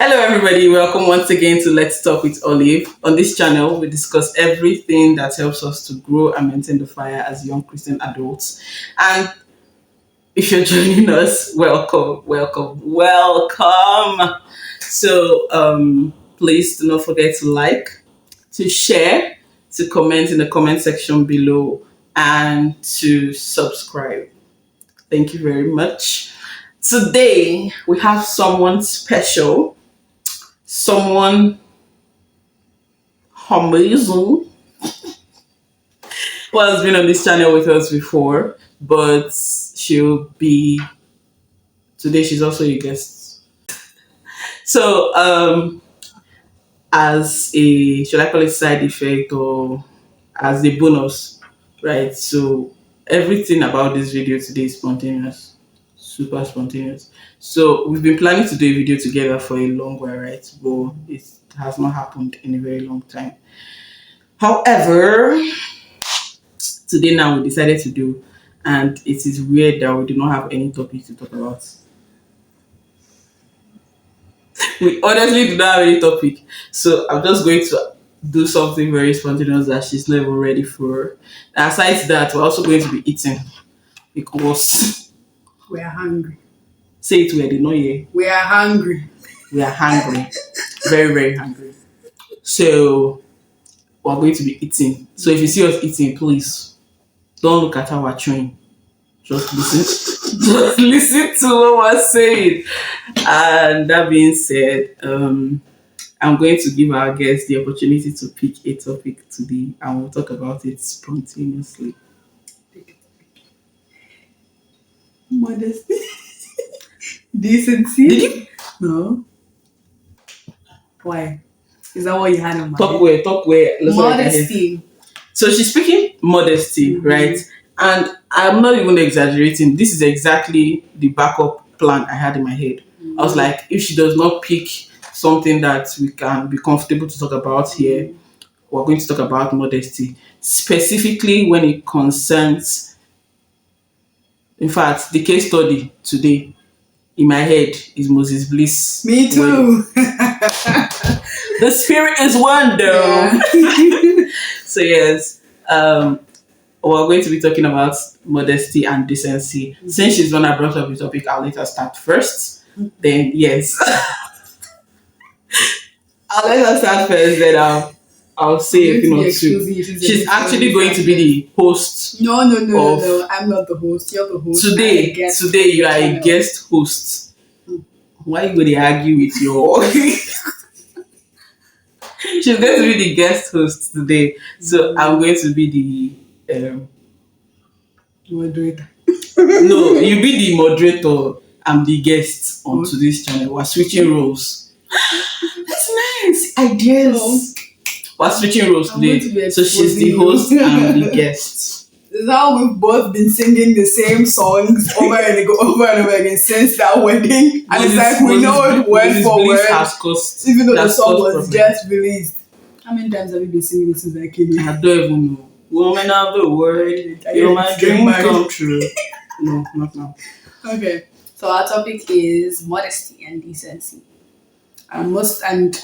Hello, everybody. Welcome once again to Let's Talk with Olive. On this channel, we discuss everything that helps us to grow and maintain the fire as young Christian adults. And if you're joining us, welcome. So, please do not forget to like, to share, to comment in the comment section below, and to subscribe. Thank you very much. Today, we have someone special, someone amazing who has been on this channel with us before, but she'll be today. She's also a guest. So, as a should I call it side effect or as a bonus, right? So everything about this video today is spontaneous, super spontaneous. So we've been planning to do a video together for a long while, right? But it has not happened in a very long time. However, today now we decided to do, and it is weird that we do not have any topic to talk about. We honestly do not have any topic, so I'm just going to do something very spontaneous that she's not even ready for. And aside that, we're also going to be eating because we are hungry. Say it where they know you. We are hungry. We are hungry, very very hungry. So we're going to be eating. So if you see us eating, please don't look at our train. Just listen. Just listen to what we're saying. And that being said, I'm going to give our guests the opportunity to pick a topic today, and we'll talk about it spontaneously. Modesty. Decency. Did you? No. Why? Is that what you had in mind? Talk where. Modesty. So she's speaking modesty, right? And I'm not even exaggerating. This is exactly the backup plan I had in my head. I was like, if she does not pick something that we can be comfortable to talk about here, we're going to talk about modesty, specifically when it concerns, in fact, the case study today in my head is Moses Bliss. Me too. The spirit is one though. Yeah. So yes, we're going to be talking about modesty and decency. Since she's gonna brought up the topic, I'll let her start first. Then yes, I'll let her start first. Then I'll say a thing or two. She's actually going to be the host. No. I'm not the host. You're the host. Today you are a guest host. Why are you going to argue with your? She's going to be the guest host today. So I'm going to be the moderator. No, you be the moderator. I'm the guest on today's channel. We're switching roles. That's nice. Ideas. We're switching roles today. So she's the host and I'm the guest. This is how we've both been singing the same songs over and over again since that wedding. And it's like we know it word for word. Even though the song was just released. How many times have you been singing this since I came here? I don't even know. Woman of the word, you're my dream come true. No, not now. Okay. So our topic is modesty and decency. And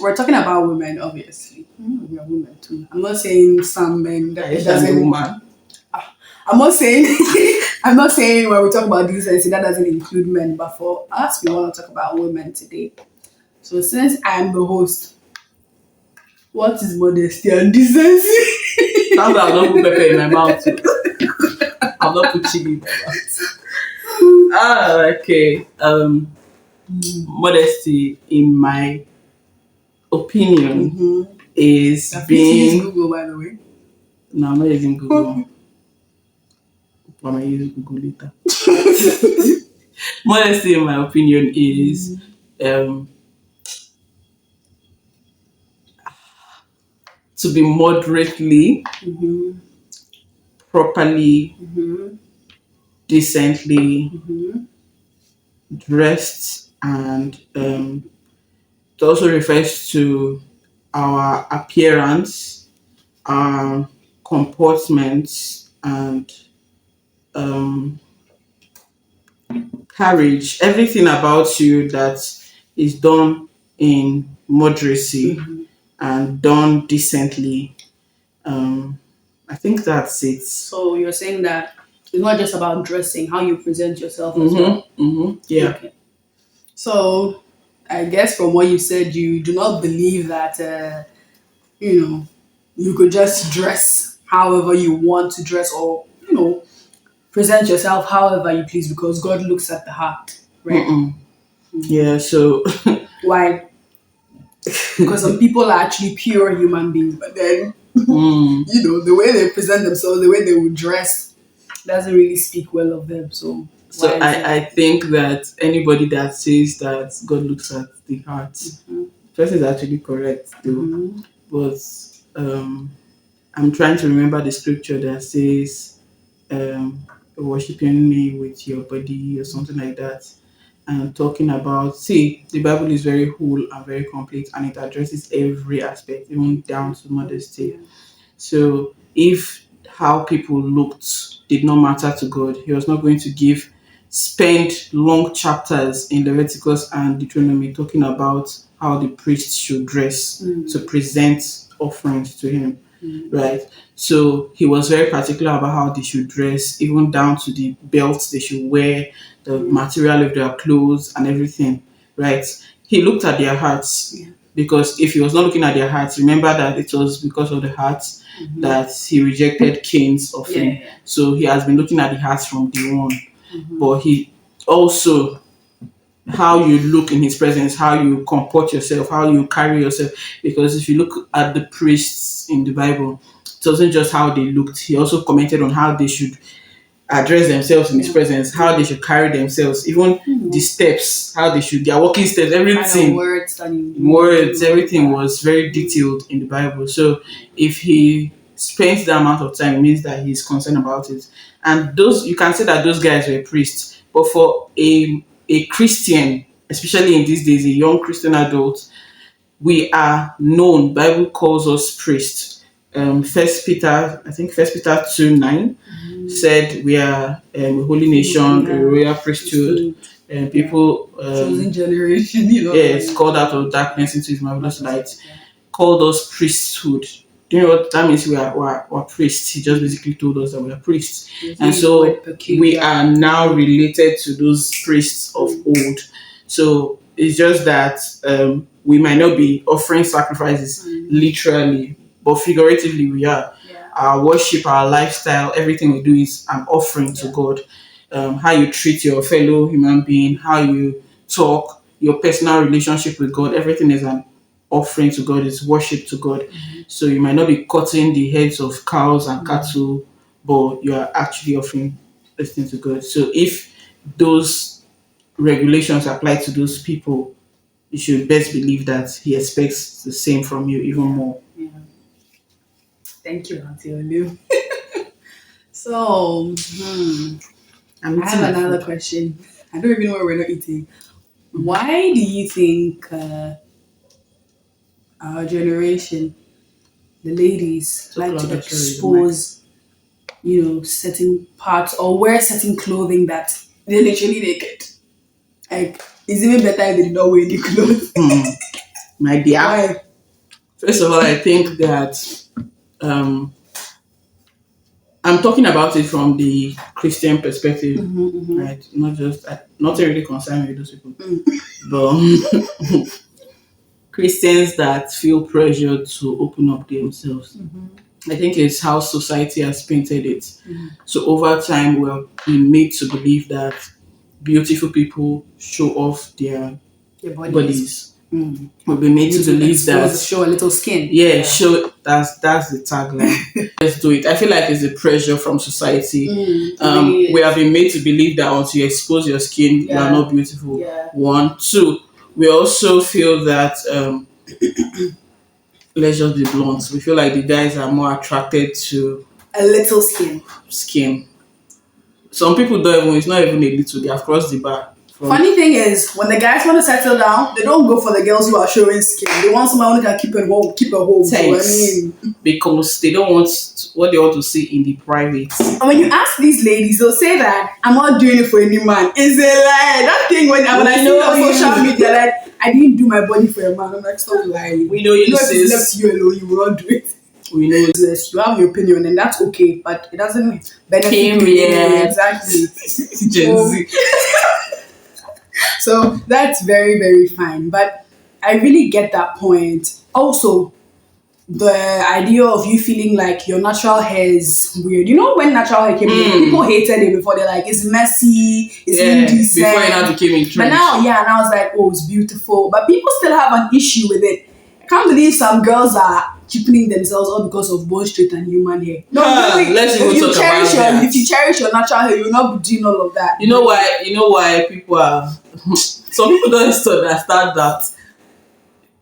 we're talking about women, obviously. We are women too. I'm not saying some men that it doesn't. Woman. I'm not saying when we talk about decency that doesn't include men, but for us we want to talk about women today. So since I'm the host, what is modesty and decency? I'll not put pepper in my mouth too. I'll not put chili in my mouth. Okay. Modesty, in my opinion, is being. Use Google, by the way. No, I'm not using Google. I might use Google later. Modesty, in my opinion, is to be moderately, properly, decently dressed, and it also refers to our appearance, our comportment, and carriage. Everything about you that is done in moderacy and done decently. I think that's it. So you're saying that it's not just about dressing, how you present yourself as well. Yeah. Okay. So I guess from what you said, you do not believe that you know you could just dress however you want to dress, or present yourself however you please, because God looks at the heart, right? Yeah. So Why? Because some people are actually pure human beings, but then the way they present themselves, the way they would dress, doesn't really speak well of them. So so why is it? I think that anybody that says that God looks at the heart, first is actually correct though. But um, I'm trying to remember the scripture that says, worshiping me with your body or something like that. And talking about, see, the Bible is very whole and very complete, and it addresses every aspect, even down to modesty. So if how people looked did not matter to God, He was not going to spend long chapters in Leviticus and Deuteronomy talking about how the priests should dress to present offerings to Him, right? So He was very particular about how they should dress, even down to the belts they should wear, the material of their clothes, and everything, right? He looked at their hearts. Because if he was not looking at their hearts, remember that it was because of the hearts that he rejected Cain's offering. So he has been looking at the hearts from day one. But he also, how you look in his presence, how you comport yourself, how you carry yourself. Because if you look at the priests in the Bible, it wasn't just how they looked. He also commented on how they should address themselves in his presence, how they should carry themselves, even the steps, how they should, their walking steps, everything. Kind of words and Words, everything was very detailed in the Bible. So if he spends that amount of time, it means that he's concerned about it. And those, you can say that those guys were priests, but for a Christian, especially in these days, a young Christian adult, we are known. Bible calls us priests. First Peter 2:9 said we are a holy nation, a royal priesthood, and people chosen generation, yes, called out of darkness into His marvelous light, called us priesthood. Do you know what that means? We're priests. He just basically told us that we are priests, and so we are now related to those priests of old. So it's just that we might not be offering sacrifices literally, but figuratively we are. Our worship, our lifestyle, everything we do is an offering to God. How you treat your fellow human being, how you talk, your personal relationship with God, everything is an offering to God, it's worship to God. So you might not be cutting the heads of cows and cattle, but you are actually offering this thing to God. So if those regulations apply to those people, you should best believe that He expects the same from you, even more. Thank you, Auntie Olu. So, I have another question. I don't even know what we're not eating. Why do you think our generation, the ladies, like to expose, certain parts or wear certain clothing that they're literally naked? Like, it's even better if they did not wear any clothes. My dear. Why? First of all, I think that I'm talking about it from the Christian perspective, right? Not just not really concerned with those people, but Christians that feel pressure to open up themselves. I think it's how society has painted it. So over time, we're being made to believe that beautiful people show off their bodies. We've been made to believe that show a little skin. Yeah, show that's the tagline. Let's do it. I feel like it's a pressure from society. We have been made to believe that once you expose your skin, you are not beautiful. One, two. We also feel that let's just be blunt. We feel like the guys are more attracted to a little skin. Some people don't even. It's not even a little. They have crossed the bar. Funny thing is, when the guys want to settle down, they don't go for the girls who are showing skin. They want someone who can keep a home. Thanks. Because they don't want what they want to see in the private. And when you ask these ladies, they'll say that I'm not doing it for any man. It's a lie. That thing when I see on social media, like I didn't do my body for a man. I'm like, stop lying. We know You you, know, if it's left sis. you alone, you will not do it. We know. Yes, you have your opinion, and that's okay, but it doesn't benefit you in any way. Period. Exactly. Gen So, Z. so that's very, very fine. But I really get that point. Also, the idea of you feeling like your natural hair is weird. You know, when natural hair came in, people hated it before. They're like, it's messy, it's Yeah. indecent. Before it now became in But trend. now, yeah, now it's like, oh, it's beautiful. But people still have an issue with it. I can't believe some girls are cheapening themselves all because of bone straight and human hair. No, really, Let's even talk about that. if you cherish your natural hair, you'll not be doing all of that. You know why? You know why people are. Some people don't understand that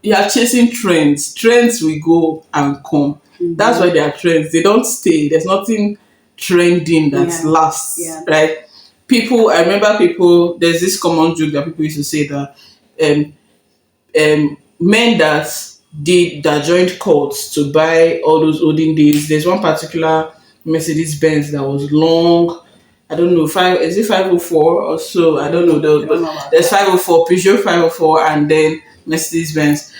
you are chasing trends. Trends will go and come. That's why they are trends. They don't stay. There's nothing trending that Yeah. lasts, Yeah. right? People. I remember people. There's this common joke that people used to say that um, men that joined cults to buy all those olden days. There's one particular Mercedes Benz that was long. I don't know, is it 504 or so? I don't know. But there's 504, Peugeot 504, and then Mercedes Benz.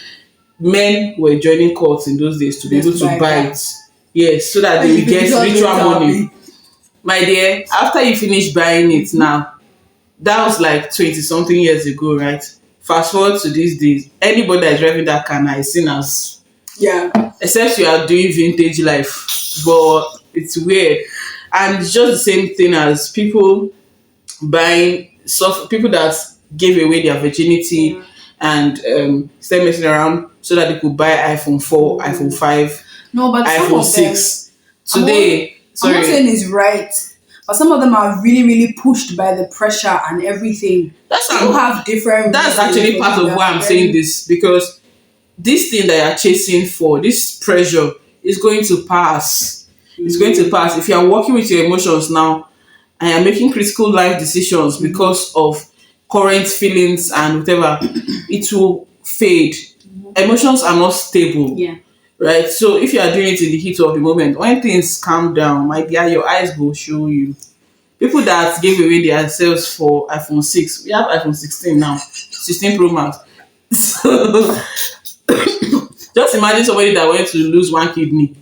Men were joining cults in those days to be able Just to buy that. it. Yes, so that they will get Just ritual don't tell money. me. My dear, after you finish buying it now, that was like 20 something years ago, right? Fast forward to these days, anybody that is driving that car now is seen as, Yeah. except you are doing vintage life, but it's weird. And it's just the same thing as people buying soft, people that gave away their virginity Yeah. and started messing around so that they could buy iPhone 4, iPhone 5, No, but some iPhone of them, 6. Today, I'm not sorry, saying it's right, but some of them are really, really pushed by the pressure and everything. That's People have different. that's reasons actually for part of that. why I'm saying this, because this thing that you're chasing for, this pressure, is going to pass. It's going to pass. If you are working with your emotions now and you're making critical life decisions because of current feelings and whatever, it will fade. Emotions are not stable. Yeah. Right? So if you are doing it in the heat of the moment, when things calm down, my dear, your eyes will show you. People that gave away their sales for iPhone 6, we have iPhone 16 now, 16 Pro Max. So just imagine somebody that went to lose one kidney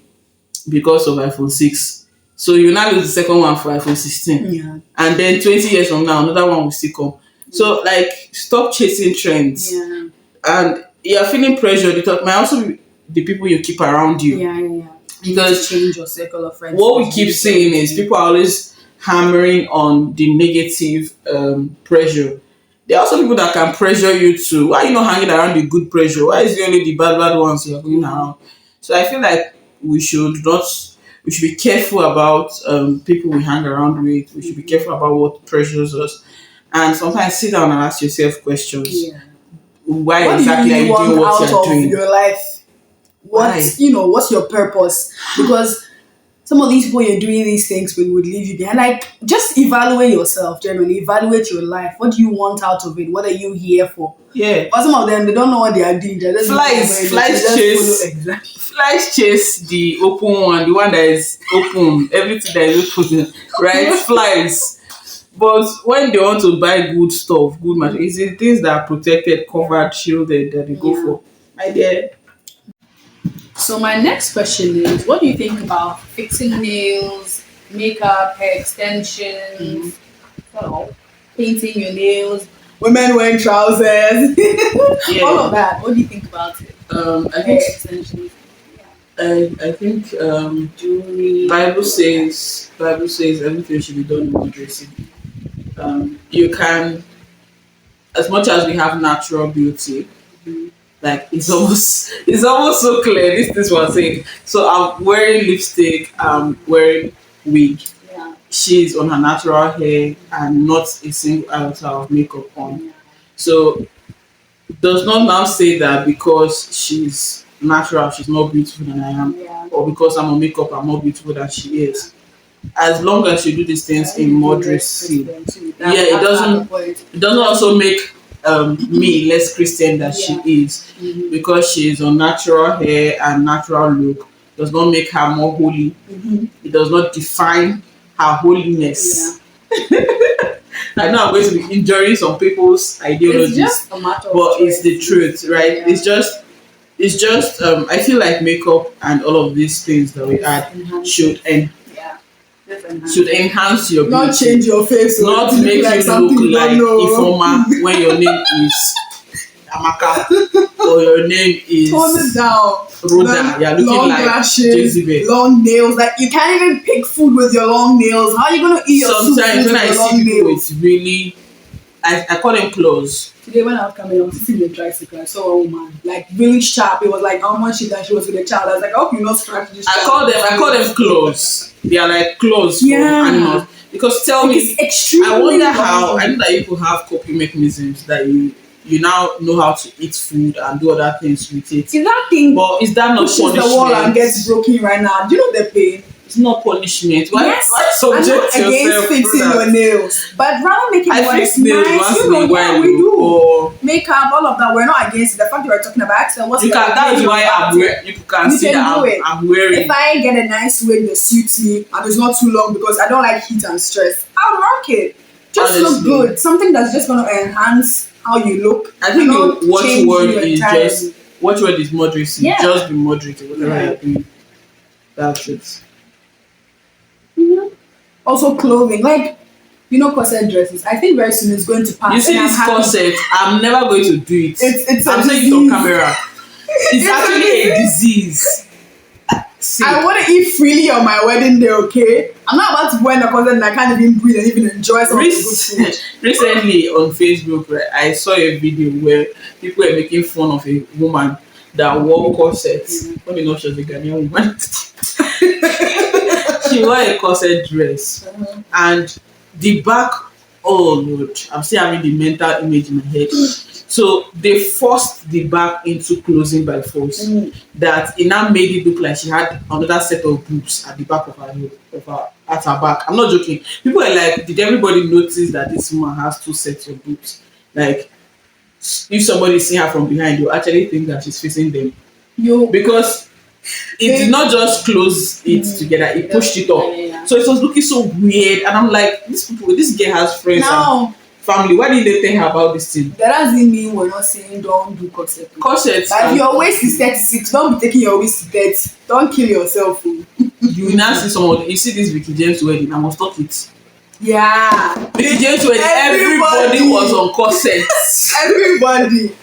because of iPhone 6. So you now lose the second one for iPhone 16. Yeah. And then 20 years from now, another one will still come. So, like, stop chasing trends. Yeah. And you're feeling pressured. It might also be the people you keep around you. Yeah. You Because change your circle of friends. what we keep saying is people are always hammering on the negative pressure. There are also people that can pressure you to, why are you not hanging around the good pressure? Why is it only the bad ones you're going around? So I feel like we should not, we should be careful about people we hang around with. We should be careful about what pressures us. And sometimes sit down and ask yourself questions. Yeah. Why What exactly do are you you really doing want what out you're of doing? your life? Why? What's your purpose? Because some of these people you're doing these things with would leave you behind. Like, just evaluate yourself, generally. Evaluate your life. What do you want out of it? What are you here for? Yeah. But some of them, they don't know what they are doing. They're just Flies chase the open one, the one that is open, everything that is open, right? Flies. But when they want to buy good stuff, good material, it's the things that are protected, covered, shielded that they go Yeah. for. My dear. So my next question is, what do you think about fixing nails, makeup, hair extensions, painting your nails, women wearing trousers, Yeah. all of that? What do you think about it? I Hair think extensions, I think jewelry. Bible says everything should be done in moderation. You can, as much as we have natural beauty, like it's almost so clear. This is what I'm saying. So I'm wearing lipstick, I'm wearing wig. Yeah. She's on her natural hair and not a single iota of makeup on. So does not now say that because she's natural, she's more beautiful than I am, Yeah. or because I'm on makeup, I'm more beautiful than she is. As long as you do these things in moderacy, yeah, it doesn't also make me less Christian than she is, because she is on natural hair and natural look. Does not make her more holy. It does not define her holiness. I know I'm going to be injuring some people's It's ideologies, just a matter of but it's the choice. truth, right? Yeah. It's just I feel like makeup and all of these things that we Just add enhance should it. en- Yeah. Just enhance should it. enhance your Not beauty, change your face or not to look make like you something look you don't like know. Ifoma when your name is Amaka or your name Tone it is down. Rhoda. You're looking Long like lashes, Jezebel. long nails. Like you can't even pick food with your long nails. How are you gonna eat your soup Sometimes with when I your see long people nails? with really, I call them claws. Today when I was coming, I was sitting in the tricycle. I saw a woman like really sharp. It was like how much she that she was with a child. I was like, I hope you not scratch this child. I call them claws. They are like claws for Yeah. animals. Because tell Like me, it's extremely I wonder how long. I know that people have coping mechanisms that you now know how to eat food and do other things with it. If that thing But is that not pushes the wall and punishment? gets broken right now, do you know the pain? It's not punishment. Why, Yes, why I'm subject not against yourself to fixing that? your nails, but rather make it I more fix like nails nice. once You in know, a yeah, while, we do. or Makeup, all of that. We're not against it. The fact that we're talking about accent, what's you your can. That is opinion why about I'm it? wearing. You can You see can that do it. I'm wearing. If I get a nice wig that suits me and it's not too long because I don't like heat and stress, I'll rock it. Just look Honestly. good. Something that's just going to enhance how you look. I think not the change watchword you is entirely. just watchword is moderacy. Yeah. Just be moderate in whatever Yeah. you're doing. That's it. Mhm. Also, clothing. Like, you know, corset dresses. I think very soon it's going to pass. You see and I'm this happy. corset, I'm never going to do it. It's a I'm saying it on disease. camera. It's It's a actually a disease. See, I want to eat freely on my wedding day, okay? I'm not about to wear a corset and I can't even breathe and even enjoy some of the good food. recently on Facebook, right, I saw a video where people were making fun of a woman that wore corsets. When you know she was a Ghanaian woman, she wore a corset dress, and the back. Oh Lord, I'm still having the mental image in my head. So they forced the back into closing by force. That it now made it look like she had another set of boobs at the back of her head, at her back. I'm not joking. People are like, did everybody notice that this woman has two sets of boobs? Like, if somebody see her from behind, you actually think that she's facing them Yo, because it did not just close it together; it pushed it up. Yeah. So it was looking so weird, and I'm like, this girl has friends and Now, family. Why didn't they tell her about this thing? that doesn't mean we're not saying don't do corset. Corsets. But if your waist is 36, don't be taking your waist to 30. Don't kill yourself. Oh. You will now see someone. You see this Vicky James wedding. I must talk it. Yeah. Vicky James wedding. Everybody was on corsets. Everybody.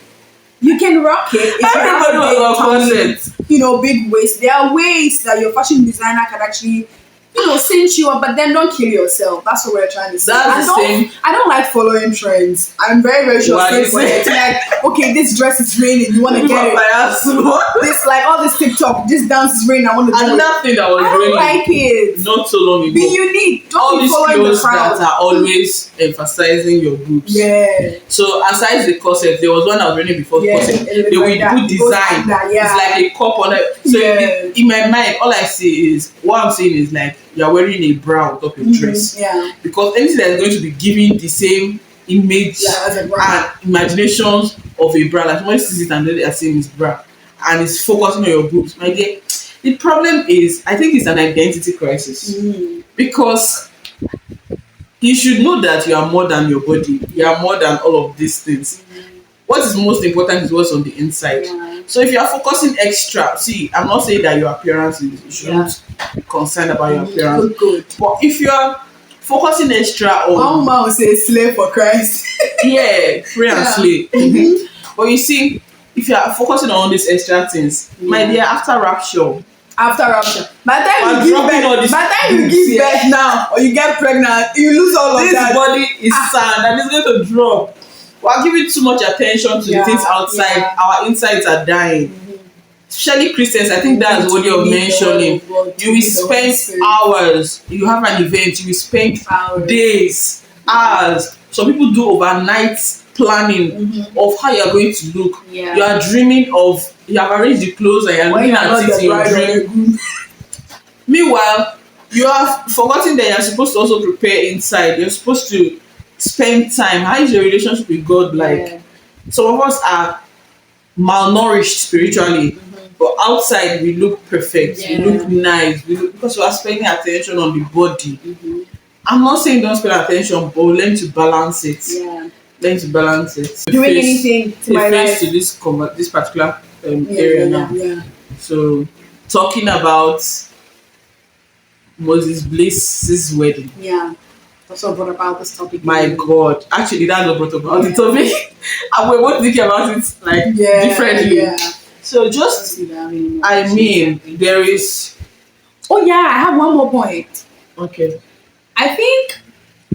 You can rock it. If you have Everybody a was big on tummy, corsets. you know, big waist. There are ways that your fashion designer can actually, you know, cinch you up, but then don't kill yourself. That's what we're trying to say. That's the same. I don't like following trends. I'm very, very sure. Why Same you for say- it. Like, okay, this dress is raining. You want to get it? This, like, all this TikTok, this dance is raining. I want to do it. Another thing that was I don't really like it. not so long ago. Be unique. Don't All be these following the clothes crowd. that are always emphasizing your boobs. Yeah. So aside the corset, there was one that was running before Yeah, corset. it looks They will like that. put It goes design. under, yeah. It's like a cup on it. So Yeah. in my mind, all I see is what I'm saying is like you're wearing a bra on top of a dress. Yeah. Because anything that is going to be giving the same image Yeah, as a bra. and imaginations of a bra, like somebody sees it and then they are saying it's bra and it's focusing on your boobs, my dear. The problem is, I think it's an identity crisis because you should know that you are more than your body. You are more than all of these things. What is most important is what's on the inside. Yeah. So if you are focusing extra, see, I'm not saying that your appearance is you shouldn't be concerned about your appearance. Look good. But if you are focusing extra One on man will say slave for Christ. yeah, pray and Yeah. slay. But you see, if you are focusing on all these extra things, my dear, after rapture, After rapture. By the I'm time you dropping give all birth, this by the time you boobs, give yeah. birth now or you get pregnant, you lose all of this that. body is sand and it's going to drop. We're giving too much attention to the things outside. Yeah. Our insides are dying. Especially Christians, I think that's what you're mentioning. You will spend hours. You have an event. You will spend Hours. days, hours. Some people do overnight planning of how you are going to look. Yeah. You are dreaming of. You have arranged the clothes and you are When looking you're not at it the in your bride of dream. the groom. Meanwhile, you have forgotten that you're supposed to also prepare inside. You're supposed to spend time. How is your relationship with God like? Yeah. Some of us are malnourished spiritually, but outside we look perfect. Yeah. We look nice. We look, because we are spending attention on the body. I'm not saying don't pay attention, but learn to balance it. Yeah. Learn to balance it. Doing anything to my face life. to this particular Yeah, area yeah, now. yeah. So talking about Moses Bliss's wedding. Yeah. That's what brought about this topic. My God, actually, that's what brought about the topic. And we're both thinking about it like differently. Yeah. So just, I mean, there is. Oh yeah, I have one more point. Okay. I think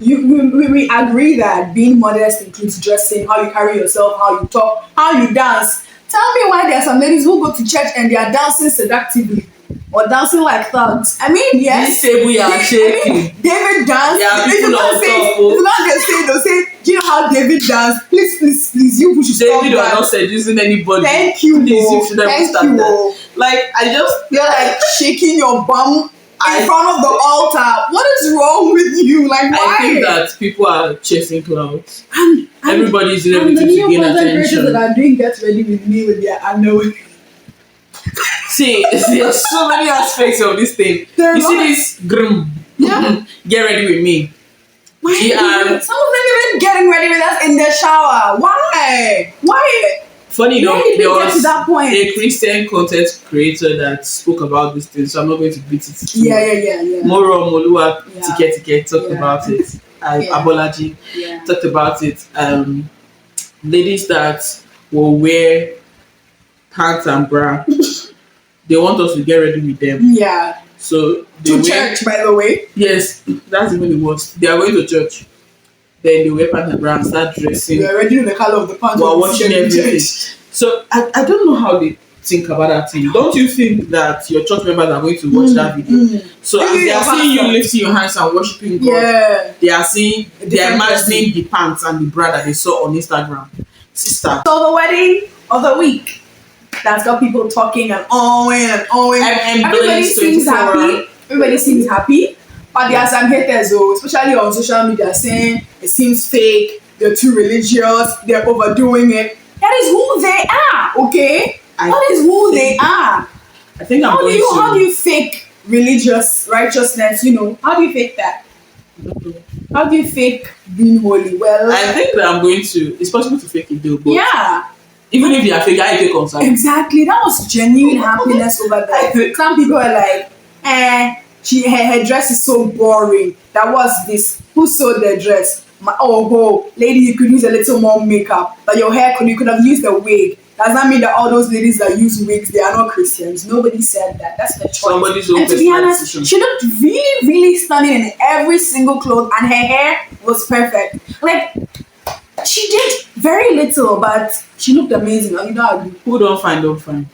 we agree that being modest includes dressing, how you carry yourself, how you talk, how you dance. Tell me why there are some ladies who go to church and they are dancing seductively or dancing like thugs. I mean, yes. This table you are shaking. I mean, David danced. Yeah, If people you on don't say, top. if you don't just say, they'll say, do you know how David danced? Please, you push stop David was that. not seducing anybody. Thank you, Please, Mo. you should never Thank start you, that. Mo. Like, I just You're like shaking your bum in front of the altar. What is wrong with you? Like, why? I think that people are chasing clouds. And Everybody's doing and the everything to new gain content creators attention. that are doing Get Ready With Me with their unknown. See, there's so many aspects of this thing. There You see are. this grim. Yeah. Get ready with me. Why are Yeah. you- some of them even getting ready with us in the shower. Why? Why? Funny Where enough, did we there get to was that point? a Christian content creator that spoke about this thing, so I'm not going to beat it. too Yeah. much. Moro Molua Yeah. Tike talked Yeah. about it. Yeah. Abolaji Yeah. talked about it. Ladies that will wear pants and bra, they want us to get ready with them. Yeah. So they To wear, church, by the way. yes, that's even the worst. They are going to church. Then they wear pants and bra and start dressing You're already in the color of the pants. while of the watching church. everything. So I don't know how they think about that thing. Don't you think that your church members are going to watch that video? So as Maybe they are your seeing you pastor. lifting your hands and worshiping God, Yeah. they are seeing, they are different imagining the pants and the bra that they saw on Instagram. Sister, So the wedding of the week. That's got people talking and owing and owing. And Everybody Blaze seems 24. happy. Everybody seems happy. But there are some haters though, especially on social media, saying it seems fake, they're too religious, they're overdoing it. That is who they are, okay? That is who they are. I think I'm How do going you to. how do you fake religious righteousness, you know? How do you fake that? How do you fake being holy? Well, I think that I'm going to. It's possible to fake it though, but yeah. even if you are fake, I take concern. Exactly, that was genuine happiness over there. Some people are like, her dress is so boring. That was this. Who sewed the dress? Lady, you could use a little more makeup. But your hair you could have used a wig. Does that mean that all those ladies that use wigs, they are not Christians? Nobody said that. That's the choice. Somebody's own And to be personal honest, decision. she looked really, really stunning in every single clothes, and her hair was perfect. Like, she did very little, but she looked amazing. You know, I agree. Who don't find.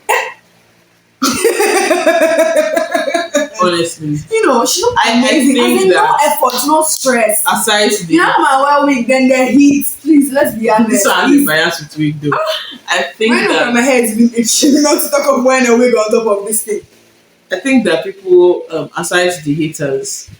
Honestly, You know, she looked I amazing. think As in, no that- effort, no stress. aside You know the my well wig, then the heat. Please, let's be honest. this one is biased with wig though. I think When that my hair is been itching, not to talk of wearing a wig on top of this thing. I think that people, aside the haters,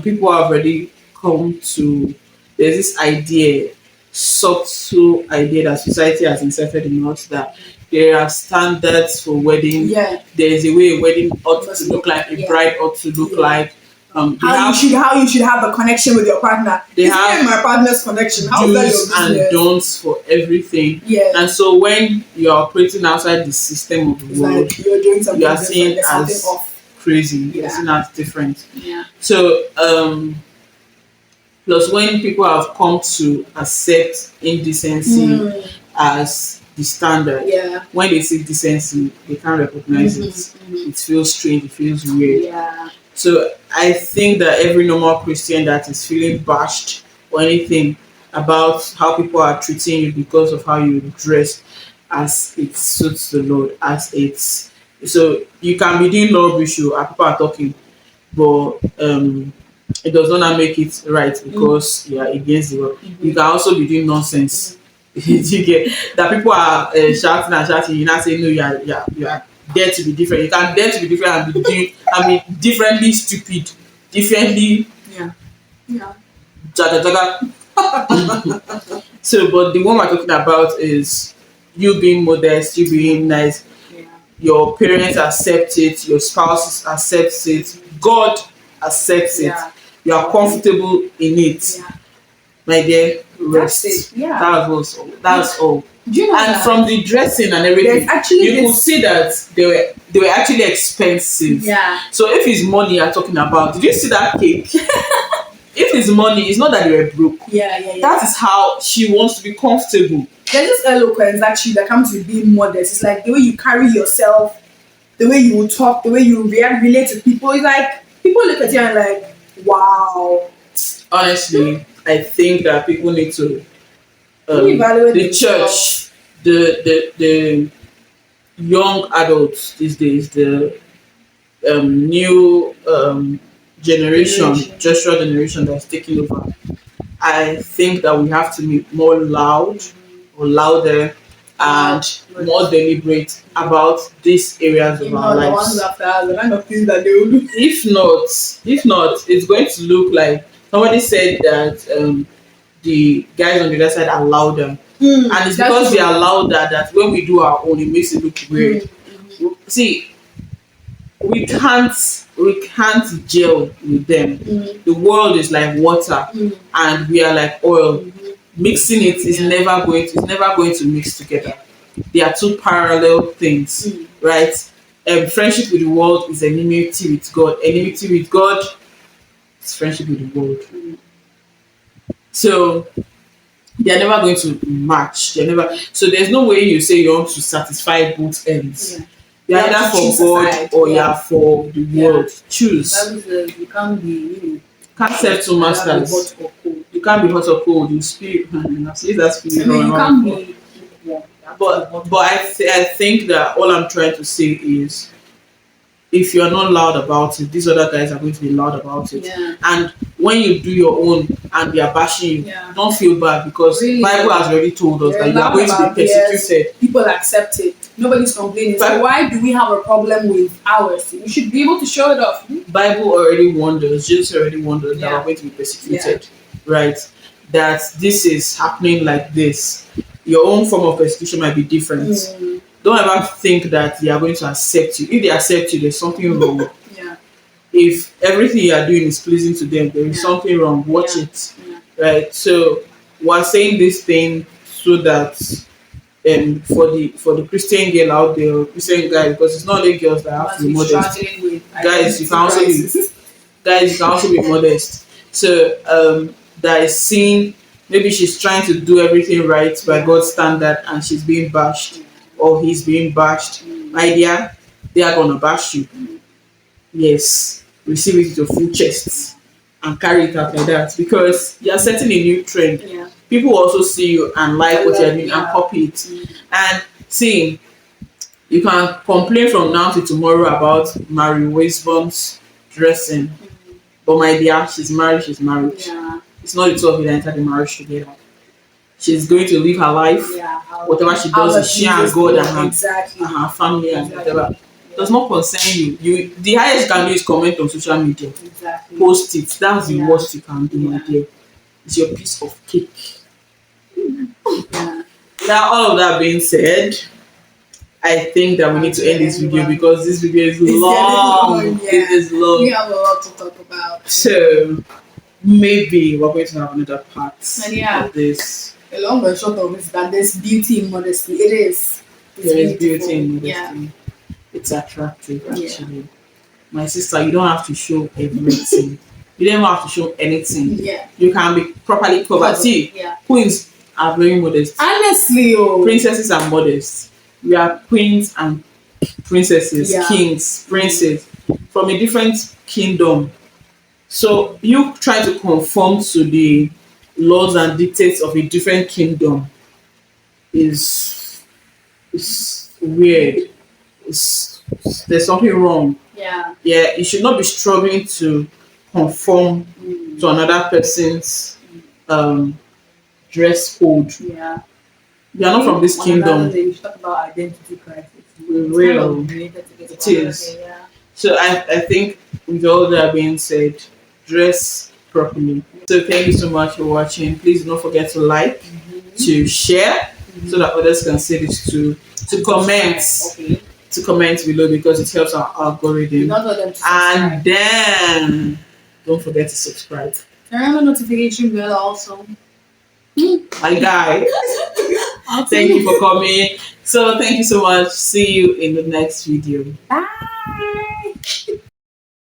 people have already come to. There's this idea, subtle idea that society has inserted in us that there are standards for wedding. Yeah. There is a way a wedding ought Must to look like, a yeah. bride ought to look Yeah. like. They How you should have a connection with your partner. They It's have me and my partner's connection. How is that do's your and business? don'ts for everything. Yeah. And so when you're operating outside the system of the It's world, like you're doing something you are different. seen There's something as off. crazy. You're Yeah. seen as different. Yeah. So, plus when people have come to accept indecency as the standard, Yeah. when they see decency, they can't recognize it. It feels strange, it feels weird. Yeah. So I think that every normal Christian that is feeling bashed or anything about how people are treating you because of how you dress as it suits the Lord, as it's so you can be doing love issue and people are talking, but it does not make it right because you are against the world. You can also be doing nonsense. You get that people are shouting and shouting. You now say no, you are dare to be different. You can dare to be different and be doing, differently stupid, differently Yeah. Yeah. jaga jaga. So, but the one we're talking about is you being modest, you being nice. Yeah. Your parents accept it, your spouse accepts it, God accepts it. Yeah. you are comfortable in it, Yeah. my dear, That's rest. it. Yeah. That's all. Do you know And that from the dressing and there's everything, actually you could this? see that they were actually expensive. Yeah. So if it's money you're talking about, did you see that cake? If it's money, it's not that they were broke. Yeah, yeah, yeah. That is how she wants to be comfortable. There's this eloquence actually that comes with being modest. It's like the way you carry yourself, the way you talk, the way you relate to people. It's like people look at you and like, wow. Honestly, I think that people need to Evaluate the themselves. church, the young adults these days, the new Generation. Joshua generation that's taking over. I think that we have to be more loud or louder Wow. and more deliberate about these areas You of our know, the ones lives. after us, the kind of things that they will do. If not, it's going to look like somebody said that the guys on the other side are louder. And it's because they are louder that when we do our own, it makes it look weird. See, we can't gel with them. The world is like water, and we are like oil. Mixing it is never going to mix together. They are two parallel things, right? Friendship with the world is enmity with God. Enmity with God is friendship with the world. So they are never going to match. They're never. So there's no way you say you want to satisfy both ends. Yeah. You're You have either to choose for a God side. or Yeah. you're for the world. Choose. That is, you can't be, Can't serve two masters. hot or cold. You can't be hot or cold. You spirit. I've seen that I spirit. mean, you can't be lukewarm. You have to be But hot. I think that all I'm trying to say is, if you're not loud about it, these other guys are going to be loud about it. Yeah. And when you do your own and they are bashing you, Yeah. don't feel bad, because Really? Bible has already told us You're that you are loud going to about be persecuted. People accept it. Nobody's complaining. So But- why do we have a problem with ours? We should be able to show it off. Bible already warned us, Jesus already warned us that Yeah. we're going to be persecuted, right? That this is happening like this. Your own form of persecution might be different. Don't ever think that they are going to accept you. If they accept you, there's something wrong. Yeah. If everything you are doing is pleasing to them, there is Yeah. something wrong. Watch Yeah. it, Yeah. right? So we're saying this thing so that for the Christian girl out there, or Christian guy, because it's not only girls that have to be modest. Struggling with Guys, you can also be crisis. guys, you can also be modest. So that is seen, maybe she's trying to do everything right by God's standard and she's being bashed, or he's being bashed. My dear, they are gonna bash you. Yes, receive it with your full chest and carry it out like that, because you're setting a new trend. Yeah. People will also see you and like what you're doing and Yeah. copy it. And see, you can complain from now to tomorrow about Mary Wisdom's dressing. But my dear, she's married. Yeah. It's not the two of you that enter the marriage together. She's going to live her life. Yeah. Whatever she does is she and God and Exactly. her family and Exactly. whatever. Does not concern you. The highest you can do is comment on social media. Exactly. Post it. That's the Yeah. worst you can do, my Yeah. dear. It's your piece of cake. Yeah. Now, all of that being said, I think that we need to end this video because this video is long. Yeah. It is We long. have a lot to talk about. So maybe we're going to have another part And yeah. of this. The long and short of it is that there's beauty in modesty. It is. It's There is beautiful. beauty in modesty. Yeah. It's attractive, Yeah. actually. My sister, you don't have to show everything. You don't have to show anything. Yeah. You can be properly covered. See, Yeah. queens are very modest. Honestly, Princesses are modest. We are queens and princesses, Yeah. kings, princes from a different kingdom. So you try to conform to the laws and dictates of a different kingdom is weird. There's something wrong. Yeah. Yeah, you should not be struggling to conform to another person's dress code. Yeah. You are not from this kingdom. We should talk about identity crisis. We It's will. kind of related to this It one. is. Okay, yeah. So I think with all that being said, dress properly. So thank you so much for watching. Please don't forget to like, to share, so that others can see this too. To comment, Okay. below, because it helps our algorithm. Not for them to subscribe. And then Don't forget to subscribe. Turn on the notification bell also. My guy. Thank you for coming. So thank you so much. See you in the next video. Bye.